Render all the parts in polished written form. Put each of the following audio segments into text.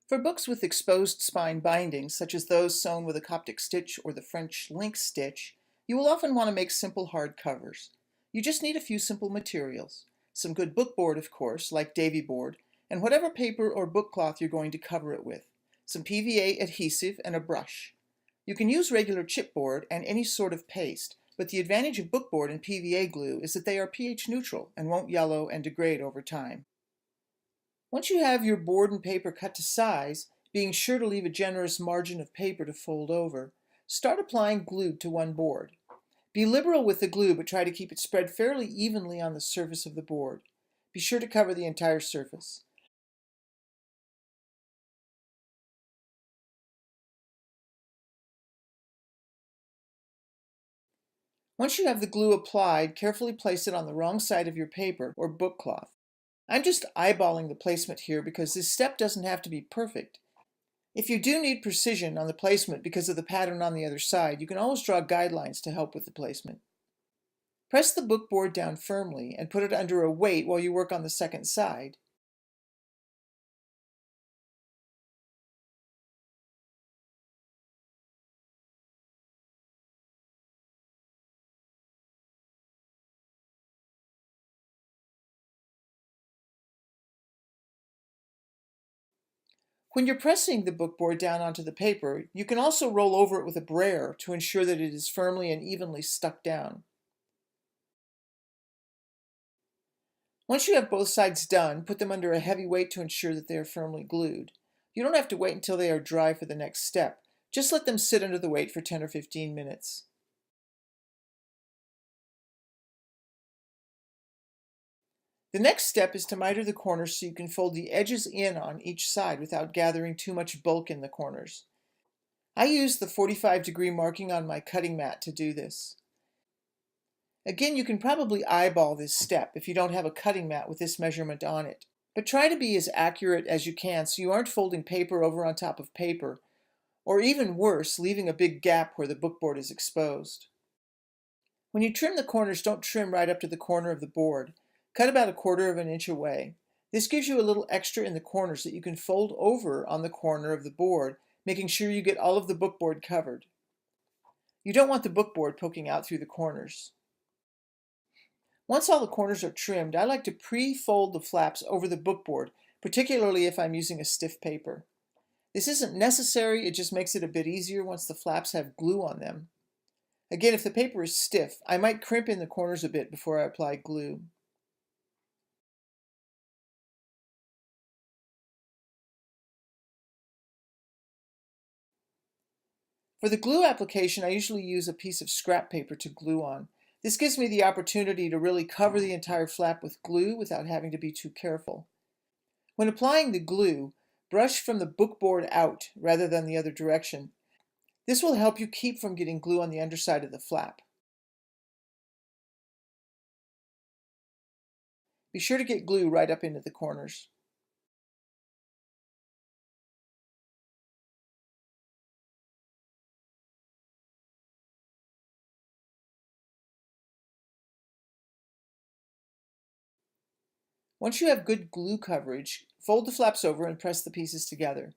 For books with exposed spine bindings, such as those sewn with a Coptic stitch or the French link stitch, you will often want to make simple hard covers. You just need a few simple materials. Some good bookboard, of course, like Davey board, and whatever paper or book cloth you're going to cover it with. Some PVA adhesive and a brush. You can use regular chipboard and any sort of paste, but the advantage of bookboard and PVA glue is that they are pH neutral and won't yellow and degrade over time. Once you have your board and paper cut to size, being sure to leave a generous margin of paper to fold over, start applying glue to one board. Be liberal with the glue, but try to keep it spread fairly evenly on the surface of the board. Be sure to cover the entire surface. Once you have the glue applied, carefully place it on the wrong side of your paper or book cloth. I'm just eyeballing the placement here because this step doesn't have to be perfect. If you do need precision on the placement because of the pattern on the other side, you can always draw guidelines to help with the placement. Press the bookboard down firmly and put it under a weight while you work on the second side. When you're pressing the bookboard down onto the paper, you can also roll over it with a brayer to ensure that it is firmly and evenly stuck down. Once you have both sides done, put them under a heavy weight to ensure that they are firmly glued. You don't have to wait until they are dry for the next step. Just let them sit under the weight for 10 or 15 minutes. The next step is to miter the corners so you can fold the edges in on each side without gathering too much bulk in the corners. I use the 45-degree marking on my cutting mat to do this. Again, you can probably eyeball this step if you don't have a cutting mat with this measurement on it. But try to be as accurate as you can so you aren't folding paper over on top of paper, or even worse, leaving a big gap where the bookboard is exposed. When you trim the corners, don't trim right up to the corner of the board. Cut about 1/4 of an inch away. This gives you a little extra in the corners that you can fold over on the corner of the board, making sure you get all of the bookboard covered. You don't want the bookboard poking out through the corners. Once all the corners are trimmed, I like to pre-fold the flaps over the bookboard, particularly if I'm using a stiff paper. This isn't necessary, it just makes it a bit easier once the flaps have glue on them. Again, if the paper is stiff, I might crimp in the corners a bit before I apply glue. For the glue application, I usually use a piece of scrap paper to glue on. This gives me the opportunity to really cover the entire flap with glue without having to be too careful. When applying the glue, brush from the bookboard out rather than the other direction. This will help you keep from getting glue on the underside of the flap. Be sure to get glue right up into the corners. Once you have good glue coverage, fold the flaps over and press the pieces together.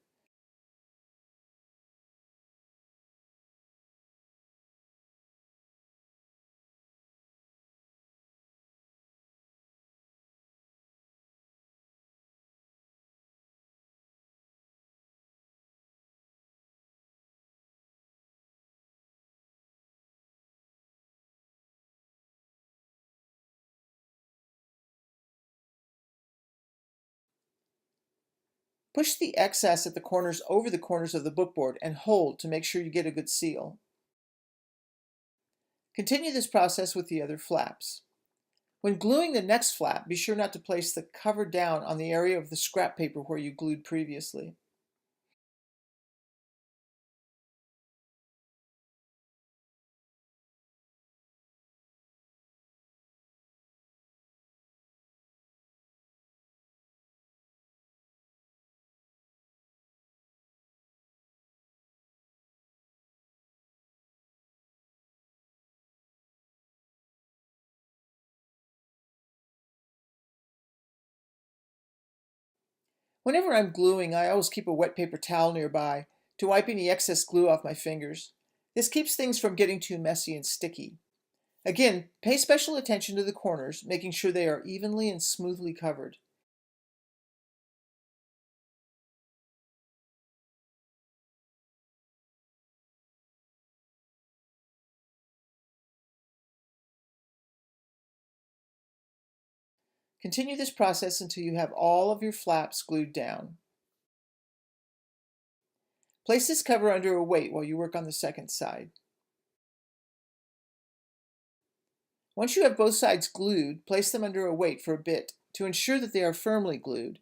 Push the excess at the corners over the corners of the bookboard and hold to make sure you get a good seal. Continue this process with the other flaps. When gluing the next flap, be sure not to place the cover down on the area of the scrap paper where you glued previously. Whenever I'm gluing, I always keep a wet paper towel nearby to wipe any excess glue off my fingers. This keeps things from getting too messy and sticky. Again, pay special attention to the corners, making sure they are evenly and smoothly covered. Continue this process until you have all of your flaps glued down. Place this cover under a weight while you work on the second side. Once you have both sides glued, place them under a weight for a bit to ensure that they are firmly glued.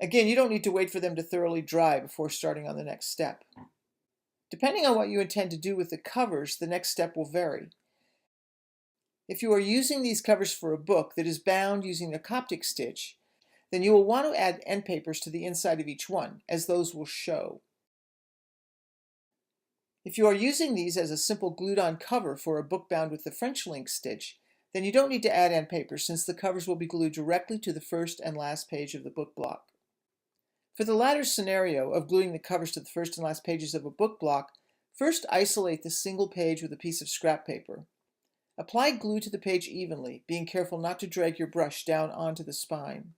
Again, you don't need to wait for them to thoroughly dry before starting on the next step. Depending on what you intend to do with the covers, the next step will vary. If you are using these covers for a book that is bound using a Coptic stitch, then you will want to add end papers to the inside of each one, as those will show. If you are using these as a simple glued-on cover for a book bound with the French link stitch, then you don't need to add end papers since the covers will be glued directly to the first and last page of the book block. For the latter scenario of gluing the covers to the first and last pages of a book block, first isolate the single page with a piece of scrap paper. Apply glue to the page evenly, being careful not to drag your brush down onto the spine.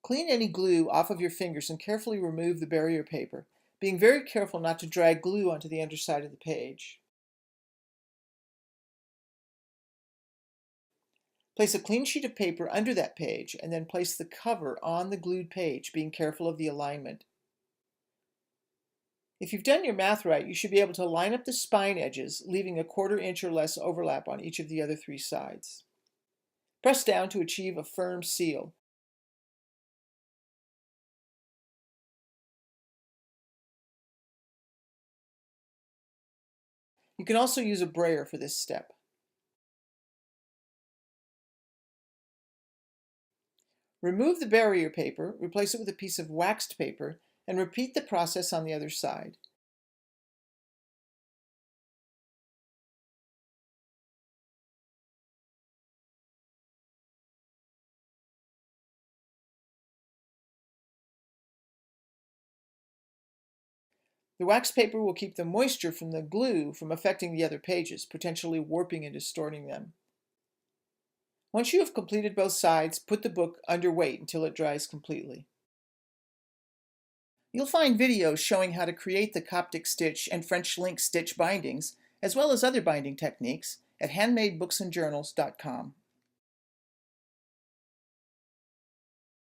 Clean any glue off of your fingers and carefully remove the barrier paper, being very careful not to drag glue onto the underside of the page. Place a clean sheet of paper under that page and then place the cover on the glued page, being careful of the alignment. If you've done your math right, you should be able to line up the spine edges, leaving a 1/4 inch or less overlap on each of the other 3 sides. Press down to achieve a firm seal. You can also use a brayer for this step. Remove the barrier paper, replace it with a piece of waxed paper, and repeat the process on the other side. The wax paper will keep the moisture from the glue from affecting the other pages, potentially warping and distorting them. Once you have completed both sides, put the book under weight until it dries completely. You'll find videos showing how to create the Coptic stitch and French link stitch bindings, as well as other binding techniques, at handmadebooksandjournals.com.